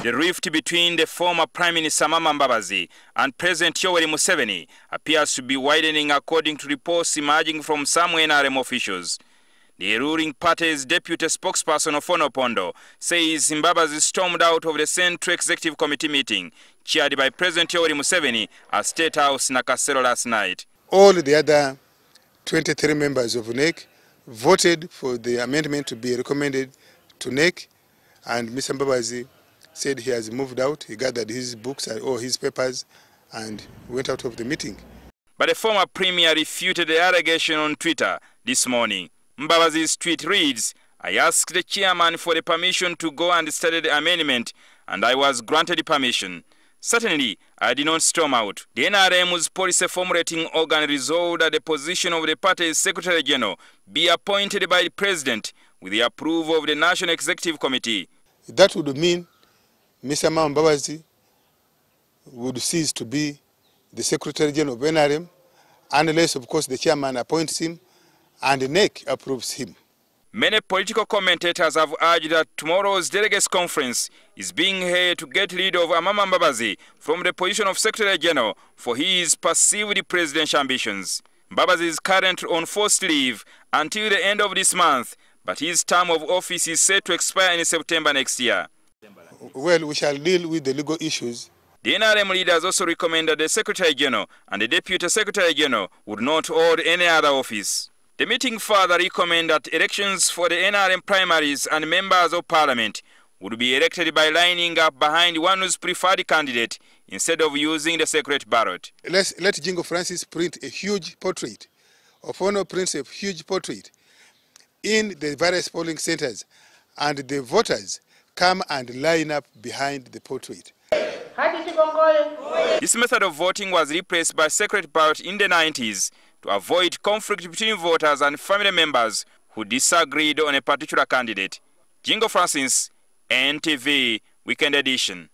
The rift between the former Prime Minister Mbabazi and President Yoweri Museveni appears to be widening according to reports emerging from some NRM officials. The ruling party's deputy spokesperson Ofono Pondo says Mbabazi stormed out of the Central Executive Committee meeting chaired by President Yoweri Museveni at State House Nakasero last night. All the other 23 members of NEC voted for the amendment to be recommended to NEC, and Mr. Mbabazi said he has moved out. He gathered his books or his papers and went out of the meeting. But the former premier refuted the allegation on Twitter this morning. Mbabazi's tweet reads, "I asked the chairman for the permission to go and study the amendment, and I was granted the permission. Certainly, I did not storm out." The NRM's policy formulating organ resolved that the position of the party's Secretary General be appointed by the President with the approval of the National Executive Committee. That would mean Mr. Mbabazi would cease to be the Secretary General of NRM unless, of course, the chairman appoints him and the NEC approves him. Many political commentators have urged that tomorrow's delegates conference is being held to get rid of Mbabazi from the position of Secretary General for his perceived presidential ambitions. Mbabazi is currently on forced leave until the end of this month, but his term of office is set to expire in September next year. Well, we shall deal with the legal issues. The NRM leaders also recommend that the Secretary General and the Deputy Secretary General would not hold any other office. The meeting further recommended that elections for the NRM primaries and members of parliament would be elected by lining up behind one's preferred candidate instead of using the secret ballot. Let Jingo Francis print a huge portrait. Ofono prints a huge portrait in the various polling centers, and the voters come and line up behind the portrait. This method of voting was replaced by secret ballot in the 90s to avoid conflict between voters and family members who disagreed on a particular candidate. Jingo Francis, NTV, Weekend Edition.